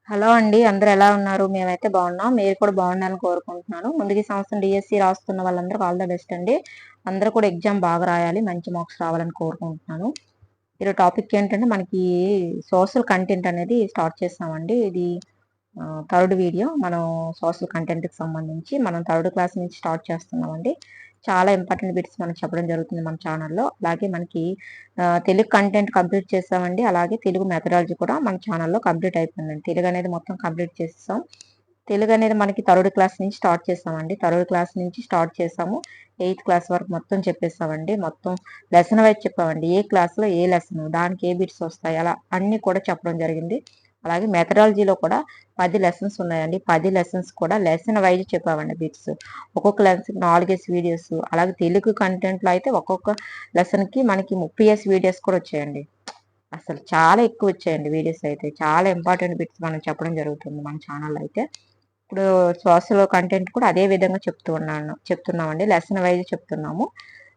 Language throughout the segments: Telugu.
హలో అండి. అందరూ ఎలా ఉన్నారు? మేమైతే బాగున్నాం. మీరు కూడా బాగుండాలని కోరుకుంటున్నాను. ముందుగా ఈ సంవత్సరం డీఎస్సీ రాస్తున్న వాళ్ళందరికీ ఆల్ ద బెస్ట్ అండి. అందరూ కూడా ఎగ్జామ్ బాగా రాయాలి. మంచి మార్క్స్ రావాలని కోరుకుంటున్నాను. ఈరోజు టాపిక్ ఏంటంటే మనకి సోషల్ కంటెంట్ అనేది స్టార్ట్ చేస్తామండి. ఇది థర్డ్ వీడియో. మనం సోషల్ కంటెంట్‌కి సంబంధించి మనం థర్డ్ క్లాస్ నుంచి స్టార్ట్ చేస్తున్నామండి. చాలా ఇంపార్టెంట్ బిట్స్ మనకు చెప్పడం జరుగుతుంది మన ఛానల్‌లో. అలాగే మనకి తెలుగు కంటెంట్ కంప్లీట్ చేసామండి. అలాగే తెలుగు మెథడాలజీ కూడా మన ఛానల్‌లో కంప్లీట్ అయిపోయిందండి. తెలుగు అనేది మొత్తం కంప్లీట్ చేసేసాం. తెలుగు అనేది మనకి థర్డ్ క్లాస్ నుంచి స్టార్ట్ చేసామండి. థర్డ్ క్లాస్ నుంచి స్టార్ట్ చేసాము. 8థ్ క్లాస్ వరకు మొత్తం చెప్పేసామండి. మొత్తం లెసన్ వైజ్ చెప్పామండి. ఏ క్లాస్‌లో ఏ లెసన్, దానికి ఏ బిట్స్ వస్తాయి, అలా అన్నీ కూడా చెప్పడం జరిగింది. అలాగే మెథడాలజీలో కూడా 10 లెసన్స్ ఉన్నాయండి. 10 లెసన్స్ కూడా లెసన్ వైజ్ చెప్పామండి బిట్స్. ఒక్కొక్క లెసన్ 4 వీడియోస్. అలాగే తెలుగు కంటెంట్లో అయితే ఒక్కొక్క లెసన్కి మనకి 30 వీడియోస్ కూడా వచ్చాయండి. అసలు చాలా ఎక్కువ వచ్చాయండి వీడియోస్ అయితే. చాలా ఇంపార్టెంట్ బిట్స్ మనం చెప్పడం జరుగుతుంది మన ఛానల్లో అయితే. ఇప్పుడు సోషల్ కంటెంట్ కూడా అదే విధంగా చెప్తున్నామండి. లెసన్ వైజ్ చెప్తున్నాము.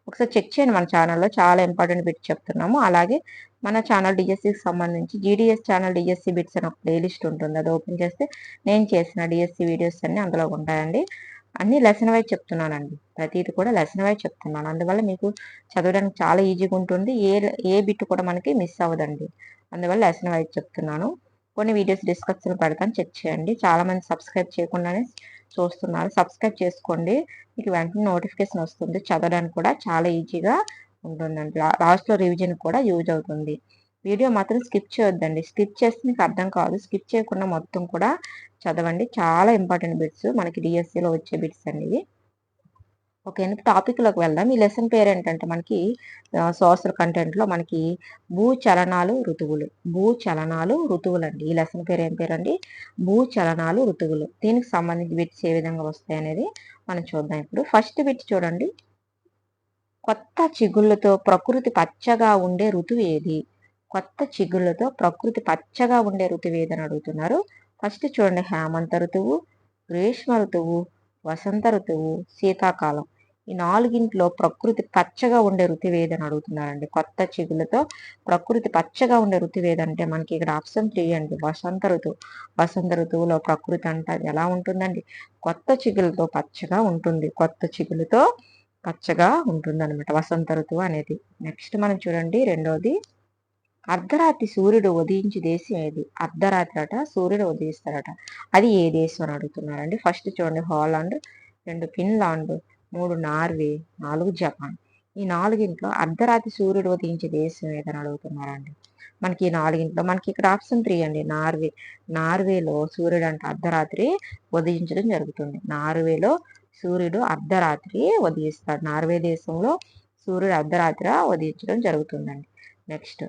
ఒకసారి చెక్ చేయండి మన ఛానల్లో. చాలా ఇంపార్టెంట్ బిట్స్ చెప్తున్నాము. అలాగే మన ఛానల్ డిఎస్సికి సంబంధించి జీడిఎస్ ఛానల్ డిఎస్సి బిట్స్ అని ఒక ప్లేలిస్ట్ ఉంటుంది. అది ఓపెన్ చేస్తే నేను చేసిన డిఎస్సి వీడియోస్ అన్ని అందులో ఉంటాయండి. అన్ని లెసన్ వైజ్ చెప్తున్నానండి. ప్రతిది కూడా లెసన్ వైజ్ చెప్తున్నాను. అందువల్ల మీకు చదవడానికి చాలా ఈజీగా ఉంటుంది. ఏ బిట్ కూడా మనకి మిస్ అవ్వదండి. అందువల్ల లెసన్ వైజ్ చెప్తున్నాను. కొన్ని వీడియోస్ డిస్క్రిప్షన్ పెడతాను, చెక్ చేయండి. చాలా మంది సబ్స్క్రైబ్ చేయకుండానే చూస్తున్నారు. సబ్స్క్రైబ్ చేసుకోండి. మీకు వెంటనే నోటిఫికేషన్ వస్తుంది. చదవడానికి కూడా చాలా ఈజీగా ఉంటుందండి. లాస్ట్లో రివిజన్ కూడా యూజ్ అవుతుంది. వీడియో మాత్రం స్కిప్ చేయొద్దండి. స్కిప్ చేస్తే మీకు అర్థం కాదు. స్కిప్ చేయకుండా మొత్తం కూడా చదవండి. చాలా ఇంపార్టెంట్ బిట్స్ మనకి డిఎస్సిలో వచ్చే బిట్స్ అండి. ఓకే అండి. టాపిక్‌లోకి వెళ్దాం. ఈ లెసన్ పేరేంటంటే మనకి సోషల్ కంటెంట్‌లో మనకి భూచలనాలు, ఋతువులు. భూచలనాలు, ఋతువులండి. ఈ లెసన్ పేరు ఏం పేరండి? భూచలనాలు, ఋతువులు. దీనికి సంబంధించి బిట్స్ ఏ విధంగా వస్తాయనేది మనం చూద్దాం ఇప్పుడు. ఫస్ట్ బిట్ చూడండి. కొత్త చిగుళ్ళతో ప్రకృతి పచ్చగా ఉండే ఋతువు ఏది? కొత్త చిగుళ్ళతో ప్రకృతి పచ్చగా ఉండే ఋతువు ఏదని అడుగుతున్నారు. ఫస్ట్ చూడండి, హేమంత ఋతువు, గ్రీష్మ ఋతువు, వసంత ఋతువు, శీతాకాలం. ఈ నాలుగింట్లో ప్రకృతి పచ్చగా ఉండే ఋతువు ఏదని అడుగుతున్నారండి. కొత్త చిగుళ్ళతో ప్రకృతి పచ్చగా ఉండే ఋతువు ఏదంటే మనకి ఇక్కడ ఆప్షన్ 3 అండి, వసంత ఋతువు. వసంత ఋతువులో ప్రకృతి అంతా ఎలా ఉంటుందండి? కొత్త చిగుళ్ళతో పచ్చగా ఉంటుంది. కొత్త చిగుళ్ళతో పచ్చగా ఉంటుందన్నమాట వసంత ఋతువు అనేది. నెక్స్ట్ మనం చూడండి రెండోది, అర్ధరాత్రి సూర్యుడు ఉదయించే దేశం ఏది? అర్ధరాత్రి అట సూర్యుడు ఉదయిస్తారట. అది ఏ దేశం అని అడుగుతున్నారండి. ఫస్ట్ చూడండి, హాలాండ్. 2 ఫిన్లాండ్. 3 నార్వే. 4 జపాన్. ఈ నాలుగింట్లో అర్ధరాత్రి సూర్యుడు ఉదయించే దేశం ఏదని అడుగుతున్నారండి. మనకి ఈ నాలుగింట్లో మనకి ఇక్కడ ఆప్షన్ 3 అండి, నార్వే. నార్వేలో సూర్యుడు అంటే అర్ధరాత్రి ఉదయించడం జరుగుతుంది. నార్వేలో సూర్యుడు అర్ధరాత్రి ఉదయిస్తాడు. నార్వే దేశంలో సూర్యుడు అర్ధరాత్రి ఉదయించడం జరుగుతుందండి. నెక్స్ట్,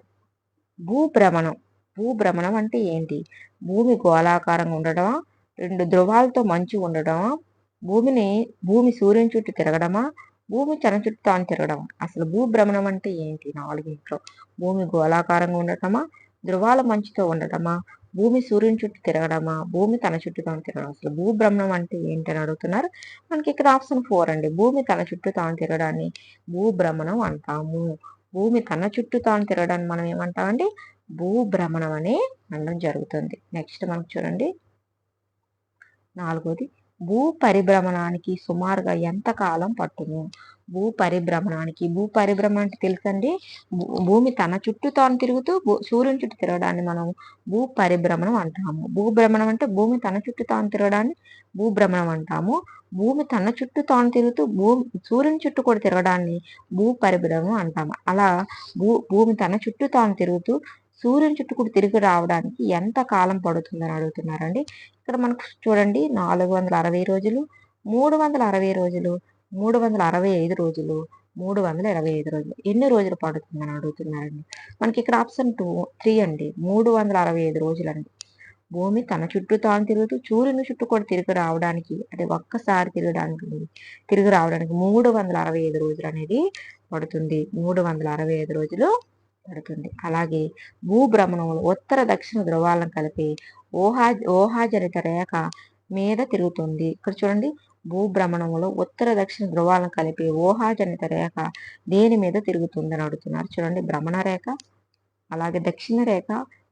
భూభ్రమణం. భూభ్రమణం అంటే ఏంటి? భూమి గోళాకారంగా ఉండడమా? 2 ధ్రువాలతో మంచు ఉండడమా? భూమి సూర్యుని చుట్టూ తిరగడమా? భూమి తన చుట్టూ తాను తిరగడమా? అసలు భూభ్రమణం అంటే ఏంటి? నాలుగింట్లో భూమి గోళాకారంగా ఉండటమా? ధ్రువాల మంచుతో ఉండటమా? భూమి సూర్యుని చుట్టూ తిరగడమా? భూమి తన చుట్టూ తాను తిరగడం. అసలు భూభ్రమణం అంటే ఏంటని అడుగుతున్నారు. మనకి ఇక్కడ ఆప్షన్ 4 అండి, భూమి తన చుట్టూ తాను తిరగడాన్ని భూభ్రమణం అంటాము. భూమి తన చుట్టూ తాను తిరగడాన్ని మనం ఏమంటామండి? భూభ్రమణం అని అనడం జరుగుతుంది. నెక్స్ట్ మనకు చూడండి, నాలుగోది, భూ పరిభ్రమణానికి సుమారుగా ఎంత కాలం పట్టును? భూ పరిభ్రమణం అంటే తెలుసండి. భూమి తన చుట్టూ తాను తిరుగుతూ సూర్యుని చుట్టూ తిరగడాన్ని మనం భూ పరిభ్రమణం అంటాము. భూభ్రమణం అంటే భూమి తన చుట్టూ తాను తిరగడాన్ని భూభ్రమణం అంటాము. భూమి తన చుట్టూ తాను తిరుగుతూ సూర్యుని చుట్టూ కూడా తిరగడాన్ని భూ పరిభ్రమణం అంటాము. అలా భూమి తన చుట్టూ తాను తిరుగుతూ సూర్యుని చుట్టూ కూడా తిరిగి రావడానికి ఎంత కాలం పడుతుందని అడుగుతున్నారండి. ఇక్కడ మనకు చూడండి, 460 రోజులు, 360 రోజులు, 365 రోజులు, 325 రోజులు. ఎన్ని రోజులు పడుతుందని అడుగుతున్నారండి. మనకి ఇక్కడ ఆప్షన్ 3 అండి, 365 రోజులండి. భూమి తన చుట్టూ తాను తిరుగుతూ సూర్యుని చుట్టూ కూడా తిరిగి రావడానికి, అంటే ఒక్కసారి తిరిగి రావడానికి 365 రోజులు అనేది పడుతుంది. 365 రోజులు పడుతుంది. అలాగే భూభ్రమణంలో ఉత్తర దక్షిణ ధ్రువాలను కలిపి ఊహాజనిత రేఖ మీద తిరుగుతుంది. ఇక్కడ చూడండి, భూభ్రమణంలో ఉత్తర దక్షిణ ధ్రువాలను కలిపి ఊహాజనిత రేఖ దేని మీద తిరుగుతుందని అడుగుతున్నారు. చూడండి, భ్రమణ రేఖ, అలాగే దక్షిణ రేఖ,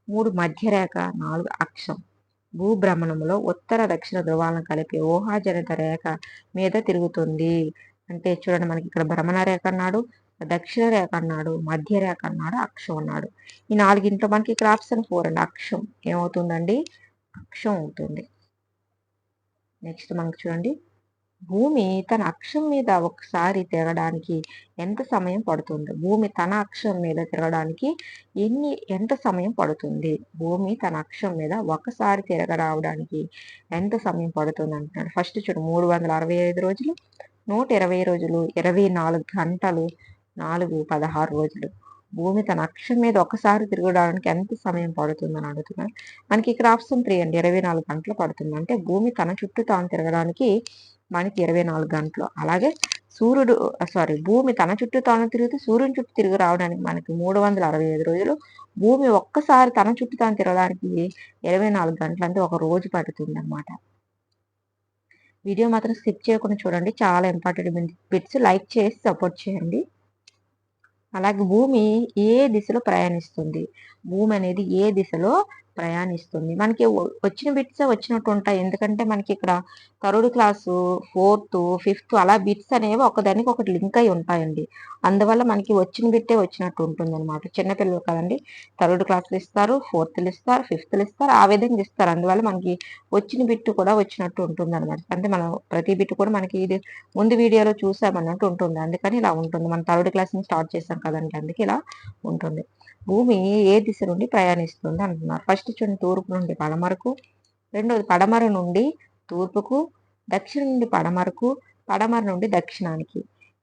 3 మధ్య రేఖ, 4 అక్షం. భూభ్రమణంలో ఉత్తర దక్షిణ ధ్రువాలను కలిపి ఊహాజనిత రేఖ మీద తిరుగుతుంది. అంటే చూడండి, మనకి ఇక్కడ భ్రమణ రేఖ అన్నాడు, దక్షిణ రేఖ అన్నాడు, మధ్య రేఖ అన్నాడు, అక్షం అన్నాడు. ఈ నాలుగింట్లో మనకి ఇక్కడ ఆప్షన్ 4 అండి. అక్షం ఏమవుతుందండి? అక్షం అవుతుంది. నెక్స్ట్ మనకి చూడండి, భూమి తన అక్షం మీద ఒకసారి తిరగడానికి ఎంత సమయం పడుతుంది? భూమి తన అక్షం మీద తిరగడానికి ఎంత సమయం పడుతుంది? భూమి తన అక్షం మీద ఒకసారి తిరగరావడానికి ఎంత సమయం పడుతుంది అంటున్నాడు. ఫస్ట్ చూడు, 365 రోజులు, 120 రోజులు, 24 గంటలు, 16 రోజులు. భూమి తన అక్షం మీద ఒకసారి తిరగడానికి ఎంత సమయం పడుతుందని అడుగుతున్నారు. మనకి ఇక్కడ ఆప్షన్ 3 అండి, 24 గంటలు పడుతుంది. అంటే భూమి తన చుట్టూ తాను తిరగడానికి మనకి 24 గంటలు. అలాగే భూమి తన చుట్టూ తాను తిరుగుతూ సూర్యుని చుట్టూ తిరిగి రావడానికి మనకి 365 రోజులు. భూమి ఒక్కసారి తన చుట్టూ తాను తిరగడానికి 24 గంటలు, అంటే ఒక రోజు పడుతుంది అన్నమాట. వీడియో మాత్రం స్కిప్ చేయకుండా చూడండి, చాలా ఇంపార్టెంట్ బిట్స్. లైక్ చేసి సపోర్ట్ చేయండి. అలాగే భూమి ఏ దిశలో ప్రయాణిస్తుంది? భూమి అనేది ఏ దిశలో ప్రయాణిస్తుంది? మనకి వచ్చిన బిట్సే వచ్చినట్టు ఉంటాయి. ఎందుకంటే మనకి ఇక్కడ 3rd క్లాసు, 4th, 5th అలా బిట్స్ అనేవి ఒకదానికి ఒకటి లింక్ అయి ఉంటాయండి. అందువల్ల మనకి వచ్చిన బిట్టే వచ్చినట్టు ఉంటుంది అనమాట. చిన్నపిల్లలు కదండి, 3rd క్లాసులు ఇస్తారు, 4th ఇస్తారు, 5th ఇస్తారు, ఆ విధంగా ఇస్తారు. అందువల్ల మనకి వచ్చిన బిట్టు కూడా వచ్చినట్టు ఉంటుంది అనమాట. అంటే మనం ప్రతి బిట్టు కూడా మనకి ఇది ముందు వీడియోలో చూసామన్నట్టు ఉంటుంది. అందుకని ఇలా ఉంటుంది. మనం 3rd క్లాస్ నుంచి స్టార్ట్ చేసాం కదండి, అందుకే ఇలా ఉంటుంది. భూమి ఏ దిశ నుండి ప్రయాణిస్తుంది అంటున్నారు. ఫస్ట్ చూడండి, తూర్పు నుండి పడమరకు, రెండోది పడమర నుండి తూర్పుకు, దక్షిణం నుండి పడమరకు, పడమర నుండి దక్షిణానికి.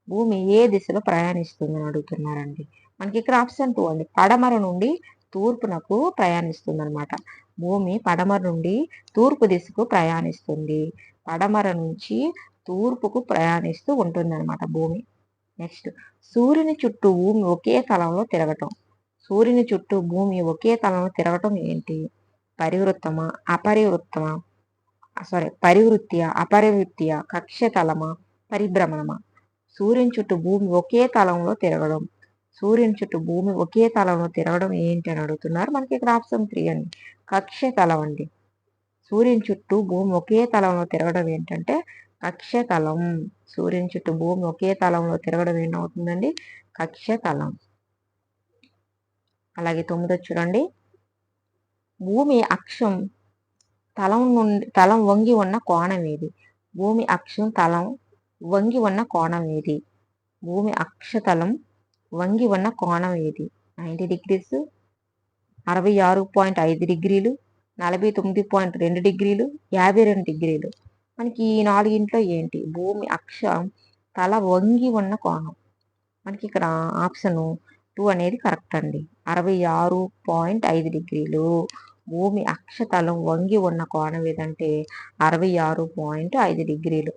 భూమి ఏ దిశలో ప్రయాణిస్తుంది అని అడుగుతున్నారండి. మనకి ఇక్కడ ఆప్షన్ 2 అండి, పడమర నుండి తూర్పునకు ప్రయాణిస్తుంది అనమాట. భూమి పడమర నుండి తూర్పు దిశకు ప్రయాణిస్తుంది. పడమర నుంచి తూర్పుకు ప్రయాణిస్తూ ఉంటుంది అనమాట భూమి. నెక్స్ట్, సూర్యుని చుట్టూ భూమి ఒకే తలంలో తిరగటం. సూర్యుని చుట్టూ భూమి ఒకే తలంలో తిరగటం ఏంటి? పరివృత్తమా, అపరివృత్తమా, పరివృత్తియా, అపరివృత్తియా, కక్ష్యతలమా, పరిభ్రమణమా? సూర్యుని చుట్టూ భూమి ఒకే తలంలో తిరగడం. సూర్యుని చుట్టూ భూమి ఒకే తలంలో తిరగడం ఏంటి అని అడుగుతున్నారు. మనకి ఇక్కడ ఆప్షన్ 3 అండి, కక్ష్యతలం అండి. సూర్యుని చుట్టూ భూమి ఒకే తలంలో తిరగడం ఏంటంటే కక్ష్యతలం. సూర్యుని చుట్టూ భూమి ఒకే తలంలో తిరగడం ఏమవుతుందండి? కక్ష్యతలం. అలాగే 9 చూడండి, భూమి అక్షం తలం వంగి ఉన్న కోణం ఏది? భూమి అక్షం తలం వంగి ఉన్న కోణం ఏది? భూమి అక్షతలం వంగి ఉన్న కోణం ఏది? 90 డిగ్రీస్, 66.5 డిగ్రీలు, 49.2 డిగ్రీలు, 52 డిగ్రీలు. మనకి ఈ నాలుగింట్లో ఏంటి? భూమి అక్షం తల వంగి ఉన్న కోణం. మనకి ఇక్కడ ఆప్షన్ 2 అనేది కరెక్ట్ అండి, 66.5 డిగ్రీలు. భూమి అక్షతలం వంగి ఉన్న కోణం ఏదంటే 66.5 డిగ్రీలు.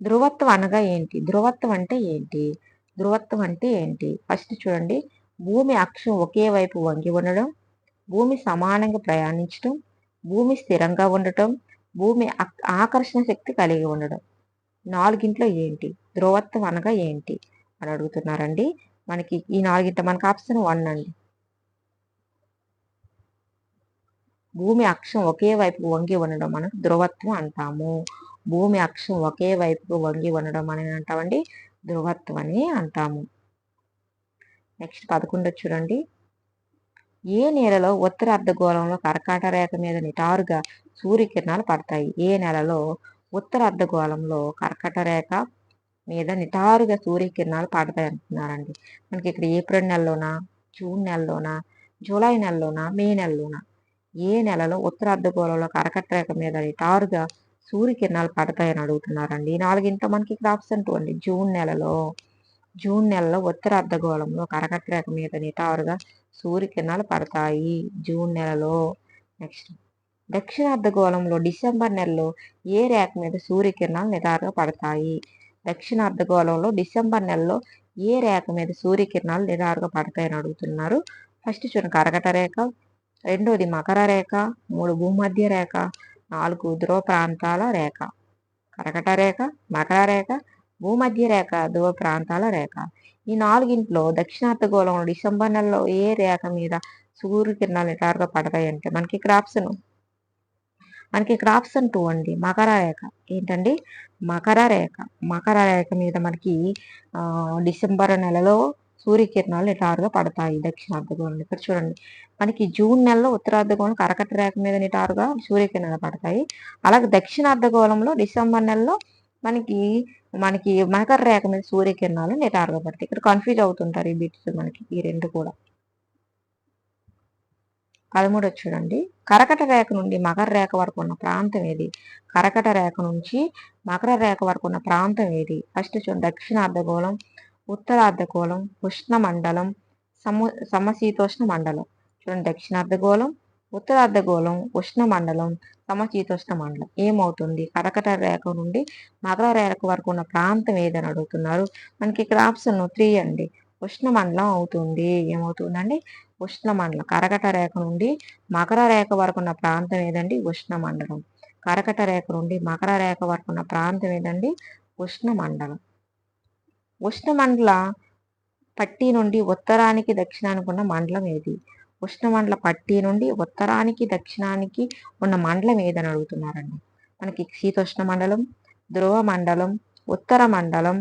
ధ్రువత్వం అనగా ఏంటి? ధ్రువత్వం అంటే ఏంటి? ధ్రువత్వం అంటే ఏంటి? ఫస్ట్ చూడండి, భూమి అక్షం ఒకే వైపు వంగి ఉండడం, భూమి సమానంగా ప్రయాణించడం, భూమి స్థిరంగా ఉండటం, భూమి ఆకర్షణ శక్తి కలిగి ఉండడం. నాలుగింట్లో ఏంటి? ధ్రువత్వం అనగా ఏంటి అని అడుగుతున్నారండి. మనకి ఈ నాలుగింట మనకి ఆప్షన్ 1 అండి, భూమి అక్షం ఒకే వైపు వంగి ఉండడం మనం ధ్రువత్వం అంటాము. భూమి అక్షం ఒకే వైపుకు వంగి ఉండడం అని అంటామండి, ధ్రువత్వం అని అంటాము. నెక్స్ట్ 11 చూడండి, ఏ నెలలో ఉత్తర అర్ధగోళంలో కర్కాట రేఖ మీద నిటారుగా సూర్యకిరణాలు పడతాయి? ఏ నెలలో ఉత్తర అర్ధగోళంలో కర్కాట రేఖ మీద నిటారుగా సూర్యకిరణాలు పడతాయి అంటున్నారండి. మనకి ఇక్కడ ఏప్రిల్ నెలలోనా, జూన్ నెలలోనా, జూలై నెలలోనా, మే నెలలోనా? ఏ నెలలో ఉత్తర అర్ధగోళంలో కర్కాట రేఖ మీద నిటారుగా సూర్యకిరణాలు పడతాయని అడుగుతున్నారండి. ఈ నాలుగింట్లో మనకి ఇక్కడ ఆప్షన్ 2 అండి, జూన్ నెలలో. జూన్ నెలలో ఉత్తర అర్ధగోళంలో కర్కాట రేఖ మీద నిటారుగా సూర్యకిరణాలు పడతాయి, జూన్ నెలలో. నెక్స్ట్, దక్షిణ అర్ధగోళంలో డిసెంబర్ నెలలో ఏ రేఖ మీద సూర్యకిరణాలు నిటారుగా పడతాయి? దక్షిణ అర్ధగోళంలో డిసెంబర్ నెలలో ఏ రేఖ మీద సూర్యకిరణాలు నిటారుగా పడతాయని అడుగుతున్నారు. ఫస్ట్ చూడండి, కర్కట రేఖ, రెండోది మకర రేఖ, 3 భూమధ్య రేఖ, 4 ధ్రువ ప్రాంతాల రేఖ. కర్కట రేఖ, మకర రేఖ, భూమధ్య రేఖ, ధ్రువ ప్రాంతాల రేఖ. ఈ నాలుగింట్లో దక్షిణార్ధగోళంలో డిసెంబర్ నెలలో ఏ రేఖ మీద సూర్యకిరణాలు నిటారుగా పడతాయి అంటే మనకి ఇక్కడ ఆప్షన్ 2 అండి. మకర రేఖ. ఏంటండి? మకర రేఖ. మకర రేఖ మీద మనకి డిసెంబర్ నెలలో సూర్యకిరణాలు నిటారుగా పడతాయి దక్షిణార్ధగోళం. ఇక్కడ చూడండి, మనకి జూన్ నెలలో ఉత్తరార్ధగోళం కర్కట రేఖ మీద నిటారుగా సూర్యకిరణాలు పడతాయి. అలాగే దక్షిణార్ధగోళంలో డిసెంబర్ నెలలో మనకి మకర రేఖ మీద సూర్యకిరణాలు నిటారుగా పడతాయి. ఇక్కడ కన్ఫ్యూజ్ అవుతుంటారు ఈ బిట్స్ మనకి ఈ రెండు కూడా. 13 చూడండి, కర్కట రేఖ నుండి మకర రేఖ వరకు ఉన్న ప్రాంతం ఏది? కర్కట రేఖ నుంచి మకర రేఖ వరకు ఉన్న ప్రాంతం ఏది? ఫస్ట్ చూడండి, దక్షిణార్ధగోళం, ఉత్తరార్ధగోళం, ఉష్ణమండలం, సమశీతోష్ణ మండలం. చూడండి, దక్షిణార్ధగోళం, ఉత్తరార్ధగోళం, ఉష్ణమండలం, సమశీతోష్ణ మండలం. ఏమవుతుంది? కర్కట రేఖ నుండి మకర రేఖ వరకు ఉన్న ప్రాంతం ఏదని అడుగుతున్నారు. మనకి ఇక్కడ ఆప్షన్ 3 అండి, ఉష్ణమండలం అవుతుంది. ఏమవుతుందండి? ఉష్ణమండలం. కర్కట రేఖ నుండి మకర రేఖ వరకు ఉన్న ప్రాంతం ఏదండి? ఉష్ణమండలం. కర్కట రేఖ నుండి మకర రేఖ వరకు ఉన్న ప్రాంతం ఏదండి? ఉష్ణమండలం. ఉష్ణమండల పట్టీ నుండి ఉత్తరానికి దక్షిణానికి ఉన్న మండలం ఏది? ఉష్ణమండల పట్టీ నుండి ఉత్తరానికి దక్షిణానికి ఉన్న మండలం ఏదని అడుగుతున్నారండి. మనకి శీతోష్ణ మండలం, ధ్రువ మండలం, ఉత్తర మండలం,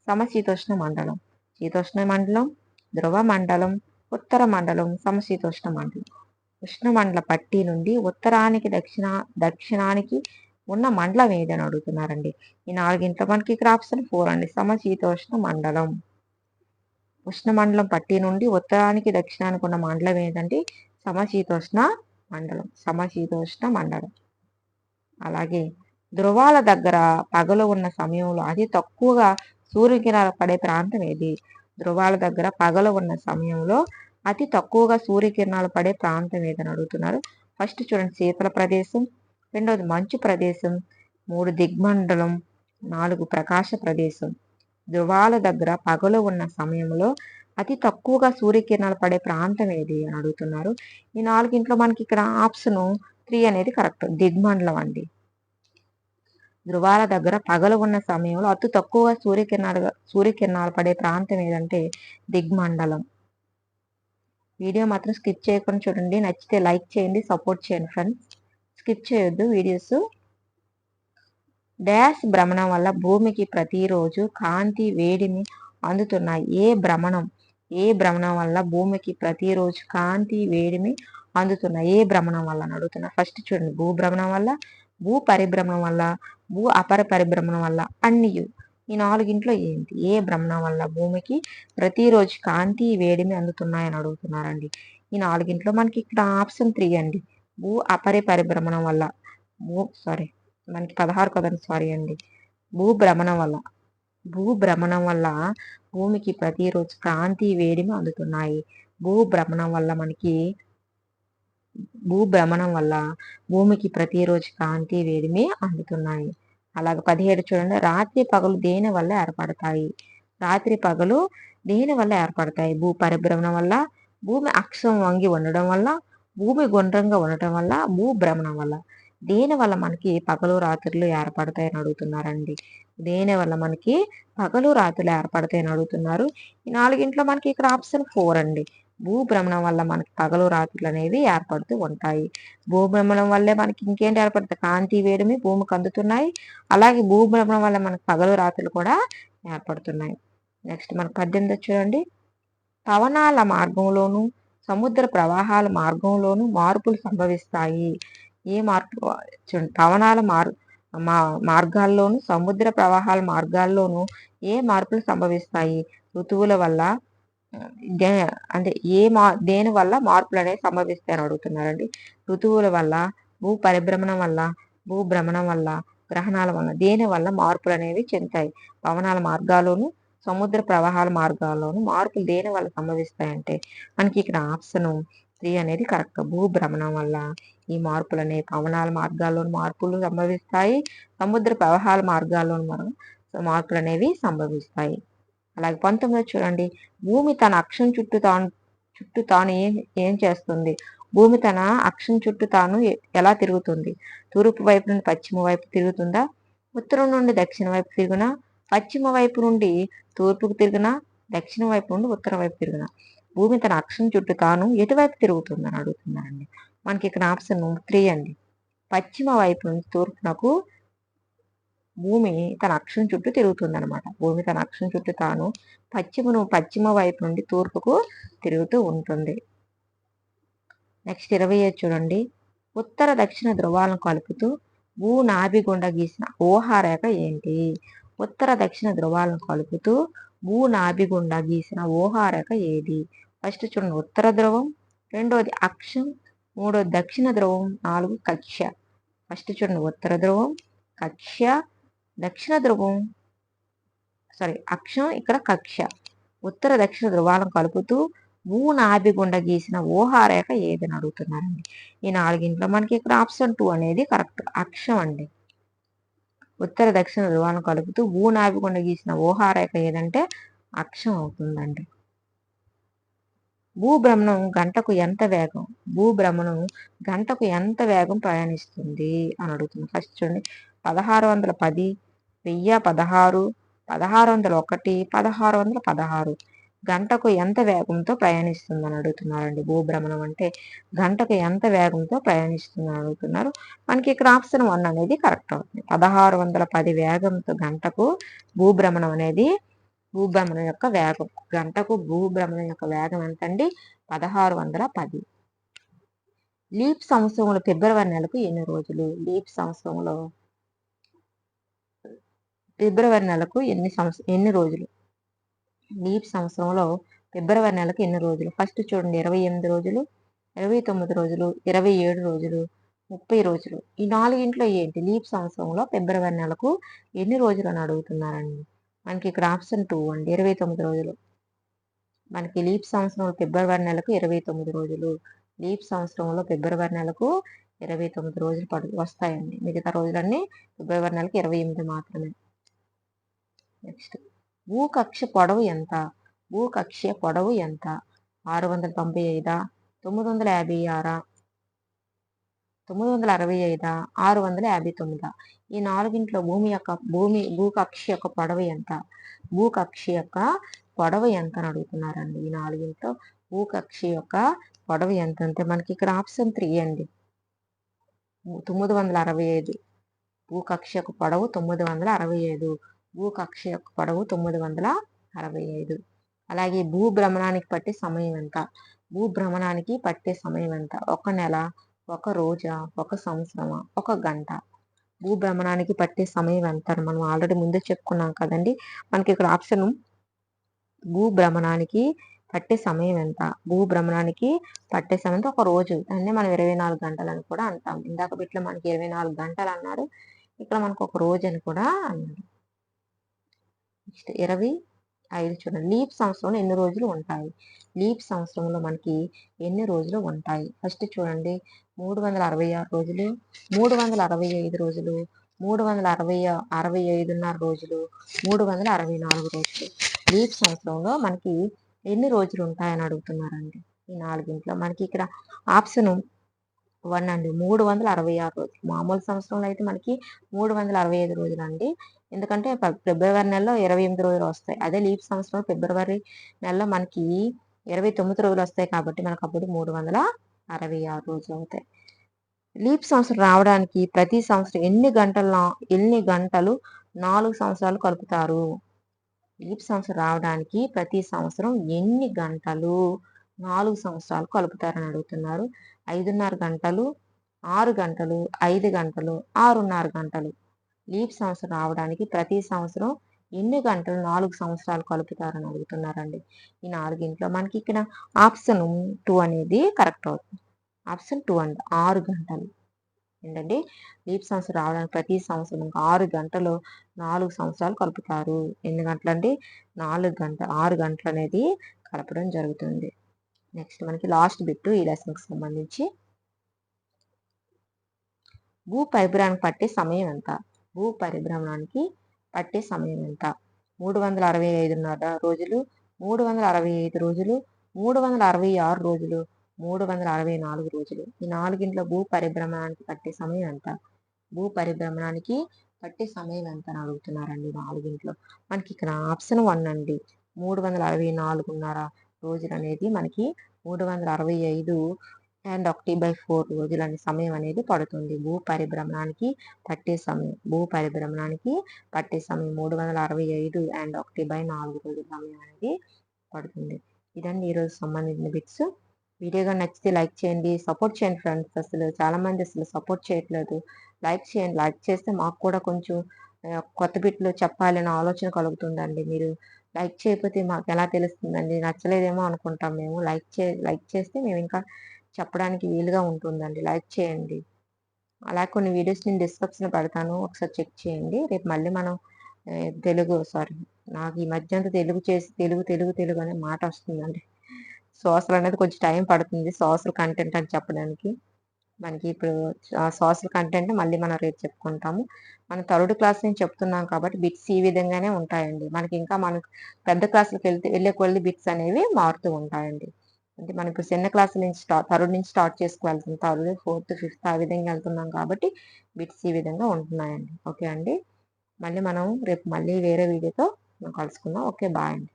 సమశీతోష్ణ మండలం. శీతోష్ణ మండలం, ధ్రువ మండలం, ఉత్తర మండలం, సమశీతోష్ణ మండలం. ఉష్ణమండల పట్టీ నుండి ఉత్తరానికి దక్షిణానికి ఉన్న మండలం ఏదని అడుగుతున్నారండి. ఈ 4 మనకి ఇక్కడ ఆప్షన్ 4 అండి, సమశీతోష్ణ మండలం. ఉష్ణమండలం పట్టీ నుండి ఉత్తరానికి దక్షిణానికి ఉన్న మండలం ఏదండి? సమశీతోష్ణ మండలం. సమశీతోష్ణ మండలం. అలాగే ధ్రువాల దగ్గర పగలు ఉన్న సమయంలో అతి తక్కువగా సూర్యకిరణాలు పడే ప్రాంతం ఏది? ధ్రువాల దగ్గర పగలు ఉన్న సమయంలో అతి తక్కువగా సూర్యకిరణాలు పడే ప్రాంతం ఏదని అడుగుతున్నారు. ఫస్ట్ చూడండి, శీతల ప్రదేశం, రెండవది మంచు ప్రదేశం, 3 దిగ్మండలం, 4 ప్రకాశ ప్రదేశం. ధ్రువాల దగ్గర పగలు ఉన్న సమయంలో అతి తక్కువగా సూర్యకిరణాలు పడే ప్రాంతం ఏది అని అడుగుతున్నారు. ఈ 4 మనకి ఇక్కడ ఆప్షన్ 3 అనేది కరెక్ట్, దిగ్మండలం అండి. ధ్రువాల దగ్గర పగలు ఉన్న సమయంలో అతి తక్కువగా సూర్యకిరణాలు పడే ప్రాంతం ఏదంటే దిగ్మండలం. వీడియో మాత్రం స్కిప్ చేయకుండా చూడండి. నచ్చితే లైక్ చేయండి, సపోర్ట్ చేయండి ఫ్రెండ్స్. స్కిప్ చేయొద్దు వీడియోస్. డాష్ భ్రమణం వల్ల భూమికి ప్రతిరోజు కాంతి వేడిని అందుతున్నాయి. ఏ భ్రమణం వల్ల భూమికి ప్రతిరోజు కాంతి వేడిని అందుతున్నాయి? ఏ భ్రమణం వల్ల అని అడుగుతున్నా. ఫస్ట్ చూడండి, భూభ్రమణం వల్ల, భూ పరిభ్రమణం వల్ల, భూ అపర పరిభ్రమణం వల్ల, అన్నియు. ఈ 4 ఏంటి? ఏ భ్రమణం వల్ల భూమికి ప్రతిరోజు కాంతి వేడిమి అందుతున్నాయని అడుగుతున్నారండి. ఈ 4 మనకి ఇక్కడ ఆప్షన్ 3 అండి, భూ అపరి పరిభ్రమణం వల్ల. మనకి 16 కదండి, సారీ అండి. భూభ్రమణం వల్ల భూమికి ప్రతిరోజు కాంతి వేడిమి అందుతున్నాయి. భూభ్రమణం వల్ల భూమికి ప్రతిరోజు కాంతి వేడిమి అందుతున్నాయి. అలాగే 17 చూడండి, రాత్రి పగలు దేని వల్ల ఏర్పడతాయి? రాత్రి పగలు దేని వల్ల ఏర్పడతాయి? భూ పరిభ్రమణం వల్ల, భూమి అక్షం వంగి ఉండడం వల్ల, భూమి గుండ్రంగా ఉండటం వల్ల, భూభ్రమణం వల్ల. దేని వల్ల మనకి పగలు రాత్రులు ఏర్పడతాయని అడుగుతున్నారండి. దేని వల్ల మనకి పగలు రాత్రులు ఏర్పడతాయని అడుగుతున్నారు. ఈ 4 మనకి ఇక్కడ ఆప్షన్ 4 అండి, భూభ్రమణం వల్ల మనకి పగలు రాత్రులు అనేవి ఏర్పడుతూ ఉంటాయి. భూభ్రమణం వల్లే మనకి ఇంకేంటి ఏర్పడుతుంది? కాంతి వేడిమి భూమికి అందుతున్నాయి. అలాగే భూభ్రమణం వల్ల మనకి పగలు రాత్రులు కూడా ఏర్పడుతున్నాయి. నెక్స్ట్ మనకు 18 చూడండి, పవనాల మార్గంలోను సముద్ర ప్రవాహాల మార్గంలోను మార్పులు సంభవిస్తాయి. ఏ మార్పు? చూడండి, పవనాల మార్గాల్లోను సముద్ర ప్రవాహాల మార్గాల్లోను ఏ మార్పులు సంభవిస్తాయి? ఋతువుల వల్ల, అంటే దేని వల్ల మార్పులు అనేవి సంభవిస్తాయని అడుగుతున్నారండి. ఋతువుల వల్ల, భూ పరిభ్రమణం వల్ల, భూభ్రమణం వల్ల, గ్రహణాల వల్ల. దేని వల్ల మార్పులు అనేవి చెందుతాయి? పవనాల మార్గాల్లోను సముద్ర ప్రవాహాల మార్గాల్లోను మార్పులు దేని వల్ల సంభవిస్తాయంటే మనకి ఇక్కడ ఆప్షన్ 3 అనేది కరెక్ట్, భూభ్రమణం వల్ల ఈ మార్పులు అనేవి పవనాల మార్గాల్లోను మార్పులు సంభవిస్తాయి. సముద్ర ప్రవాహాల మార్గాల్లోను మార్పులు అనేవి సంభవిస్తాయి. అలాగే 19 చూడండి, భూమి తన అక్షం చుట్టూ తాను ఏం చేస్తుంది? భూమి తన అక్షం చుట్టూ తాను ఎలా తిరుగుతుంది? తూర్పు వైపు నుండి పశ్చిమ వైపు తిరుగుతుందా? ఉత్తరం నుండి దక్షిణ వైపు తిరుగునా? పశ్చిమ వైపు నుండి తూర్పుకు తిరుగునా? దక్షిణ వైపు నుండి ఉత్తరం వైపు తిరుగునా? భూమి తన అక్షం చుట్టూ తాను ఎటువైపు తిరుగుతుందని అడుగుతున్నారండి. మనకి ఇక్కడ ఆప్షన్ 3 అండి. పశ్చిమ వైపు నుంచి తూర్పునకు భూమి తన అక్షం చుట్టూ తిరుగుతుందనమాట. భూమి తన అక్షం చుట్టూ తాను పశ్చిమ వైపు నుండి తూర్పుకు తిరుగుతూ ఉంటుంది. నెక్స్ట్ 25 చూడండి. ఉత్తర దక్షిణ ధ్రువాలను కలుపుతూ భూనాభి గుండా గీసిన ఊహారేఖ ఏంటి? ఉత్తర దక్షిణ ధ్రువాలను కలుపుతూ భూనాభి గుండా గీసిన ఊహారేఖ ఏది? ఫస్ట్ చూడండి ఉత్తర ధ్రువం, రెండోది అక్షం, మూడోది దక్షిణ ధ్రువం, 4 కక్ష్య. ఫస్ట్ చూడండి ఉత్తర ధ్రువం, కక్ష్య, దక్షిణ ధ్రువం, అక్షం, ఇక్కడ కక్ష్య. ఉత్తర దక్షిణ ధ్రువాలను కలుపుతూ భూనాభి గుండా గీసిన ఊహారేఖ ఏదని అడుగుతున్నారండి. ఈ 4 మనకి ఇక్కడ ఆప్షన్ 2 అనేది కరెక్ట్, అక్షం అండి. ఉత్తర దక్షిణ ధ్రువాలను కలుపుతూ భూనాభి గుండా గీసిన ఊహారేఖ ఏదంటే అక్షం అవుతుందండి. భూభ్రమణం గంటకు ఎంత వేగం? భూభ్రమణం గంటకు ఎంత వేగం ప్రయాణిస్తుంది అని అడుగుతుంది. ఫస్ట్ చూడండి 1610, 1016, 1601, 1616 గంటకు ఎంత వేగంతో ప్రయాణిస్తుందని అడుగుతున్నారండి. భూభ్రమణం అంటే గంటకు ఎంత వేగంతో ప్రయాణిస్తుందని అడుగుతున్నారు. మనకి ఇక్కడ ఆప్షన్ 1 అనేది కరెక్ట్ అవుతుంది. 1610 వేగంతో గంటకు భూభ్రమణం అనేది భూభ్రమణం యొక్క వేగం. గంటకు భూభ్రమణం యొక్క వేగం ఎంతండి? 1610. లీప్ సంవత్సరంలో ఫిబ్రవరి నెలకు ఎన్ని రోజులు? లీప్ సంవత్సరంలో ఫిబ్రవరి నెలకు ఎన్ని రోజులు? లీప్ సంవత్సరంలో ఫిబ్రవరి నెలకు ఎన్ని రోజులు? ఫస్ట్ చూడండి 28 రోజులు, 29 రోజులు, 27 రోజులు, 30 రోజులు. ఈ 4 ఏంటి? లీప్ సంవత్సరంలో ఫిబ్రవరి నెలకు ఎన్ని రోజులు అని అడుగుతున్నారండి. మనకి ఇక్కడ ఆప్షన్ 2 అండి, 29 రోజులు. మనకి లీప్ సంవత్సరంలో ఫిబ్రవరి నెలకు 29 రోజులు. లీప్ సంవత్సరంలో ఫిబ్రవరి నెలకు 29 రోజులు వస్తాయండి. మిగతా రోజులన్నీ ఫిబ్రవరి నెలకు 28 మాత్రమే. నెక్స్ట్ భూకక్ష పొడవు ఎంత? భూకక్ష పొడవు ఎంత? 695, 956, 965, 659. ఈ 4 భూకక్ష యొక్క పొడవు ఎంత? భూకక్ష యొక్క పొడవు ఎంత అని అడుగుతున్నారండి. ఈ 4 భూకక్ష యొక్క పొడవు ఎంత అంటే మనకి ఇక్కడ ఆప్షన్ 3 అండి, 965. భూకక్ష యొక్క పొడవు 965. భూకక్ష యొక్క పొడవు 965. అలాగే భూభ్రమణానికి పట్టే సమయం ఎంత? భూభ్రమణానికి పట్టే సమయం ఎంత? 1 నెల, 1 రోజా, 1 సంవత్సరమా, 1 గంట? భూభ్రమణానికి పట్టే సమయం ఎంత అని మనం ఆల్రెడీ ముందే చెప్పుకున్నాం కదండి. మనకి ఇక్కడ ఆప్షన్ భూభ్రమణానికి పట్టే సమయం ఎంత? భూభ్రమణానికి పట్టే సమయం 1 రోజు, దాన్ని మనం 24 గంటలు అని కూడా అంటాం. ఇందాక బిట్లో మనకి 24 గంటలు అన్నారు, ఇక్కడ మనకు 1 రోజు అని కూడా అన్నారు. నెక్స్ట్ 25 చూడండి. లీప్ సంవత్సరంలో ఎన్ని రోజులు ఉంటాయి? లీప్ సంవత్సరంలో మనకి ఎన్ని రోజులు ఉంటాయి? ఫస్ట్ చూడండి 366 రోజులు, 365 రోజులు, 365.5 రోజులు, 364 రోజులు. లీప్ సంవత్సరంలో మనకి ఎన్ని రోజులు ఉంటాయని అడుగుతున్నారండి. ఈ 4 మనకి ఇక్కడ ఆప్షన్ 1 అండి, 366 రోజులు. మామూలు సంవత్సరంలో అయితే మనకి 365 రోజులు అండి. ఎందుకంటే ఫిబ్రవరి నెలలో 28 రోజులు వస్తాయి. అదే లీప్ సంవత్సరం ఫిబ్రవరి నెలలో మనకి 29 రోజులు వస్తాయి కాబట్టి మనకు అప్పుడు 366 రోజులు అవుతాయి. లీప్ సంవత్సరం రావడానికి ప్రతి సంవత్సరం ఎన్ని గంటలు 4 సంవత్సరాలు కలుపుతారు? లీప్ సంవత్సరం రావడానికి ప్రతి సంవత్సరం ఎన్ని గంటలు 4 సంవత్సరాలు కలుపుతారని అడుగుతున్నారు. 5:30 గంటలు, 6 గంటలు, 5 గంటలు, 6:30 గంటలు. లీప్ సంవత్సరం రావడానికి ప్రతి సంవత్సరం ఎన్ని గంటలు 4 సంవత్సరాలు కలుపుతారని అడుగుతున్నారండి. ఈ 4 మనకి ఇక్కడ ఆప్షన్ 2 అనేది కరెక్ట్ అవుతుంది. ఆప్షన్ 2 అండి, 6 గంటలు. ఏంటండి? లీప్ సంవత్సరం రావడానికి ప్రతి సంవత్సరం 6 గంటలు 4 సంవత్సరాలు కలుపుతారు. ఎన్ని గంటలండి? 6 గంటలు అనేది కలపడం జరుగుతుంది. నెక్స్ట్ మనకి లాస్ట్ బిట్ ఈ లెసన్కి సంబంధించి భూ పరిభ్రమణానికి పట్టే సమయం ఎంత? భూ పరిభ్రమణానికి పట్టే సమయం ఎంత? 365 రోజులు, 365 రోజులు, 366 రోజులు, 364 రోజులు. ఈ 4 భూ పరిభ్రమణానికి పట్టే సమయం ఎంత? భూ పరిభ్రమణానికి పట్టే సమయం ఎంత అని అడుగుతున్నారండి. 4 మనకి ఇక్కడ ఆప్షన్ 1 అండి, 364.5 రోజులు అనేది మనకి 365 అండ్ 1/4 రోజులని సమయం అనేది పడుతుంది. భూ పరిభ్రమణానికి పట్టే సమయం 365 అండ్ 1/4 రోజుల సమయం అనేది పడుతుంది. ఇదండి ఈరోజు సంబంధించిన బిట్స్. వీడియో గాని నచ్చితే లైక్ చేయండి. సపోర్ట్ చేయండి ఫ్రెండ్స్. చాలామంది సపోర్ట్ చేయట్లేదు. లైక్ చేయండి. లైక్ చేస్తే మాకు కూడా కొంచెం కొత్త బిట్లు చెప్పాలనే ఆలోచన కలుగుతుందండి. మీరు లైక్ చేయకపోతే మాకెలా తెలుస్తుందండి? నచ్చలేదేమో అనుకుంటాం మేము. లైక్ చేస్తే మేము ఇంకా చెప్పడానికి వీలుగా ఉంటుందండి. లైక్ చేయండి. అలా కొన్ని వీడియోస్ నేను డిస్క్రిప్షన్‌లో పెడతాను. ఒకసారి చెక్ చేయండి. రేపు మళ్ళీ మనం నాకు ఈ మధ్య అంతా తెలుగు అనే మాట వస్తుందండి. సోషల్ అనేది కొంచెం టైం పడుతుంది. సోషల్ కంటెంట్ అని చెప్పడానికి. మనకి ఇప్పుడు సోషల్ కంటెంట్ మళ్ళీ మనం రేపు చెప్పుకుంటాము. మనం థర్డ్ క్లాస్ నుంచి చెప్తున్నాం కాబట్టి బిట్స్ ఈ విధంగానే ఉంటాయండి. మనకు పెద్ద క్లాసులకి వెళ్ళే కొద్దీ బిట్స్ అనేవి మారుతూ ఉంటాయండి. అంటే మనం ఇప్పుడు చిన్న క్లాస్ నుంచి థర్డ్ నుంచి స్టార్ట్ చేసుకువెళ్తున్నాం. థర్డ్, ఫోర్త్, ఫిఫ్త్ ఆ విధంగా వెళ్తున్నాం కాబట్టి బిట్స్ ఈ విధంగా ఉంటున్నాయండి. ఓకే అండి. మళ్ళీ మనం రేపు వేరే వీడియోతో కలుసుకుందాం. ఓకే. బాయ్ అండి.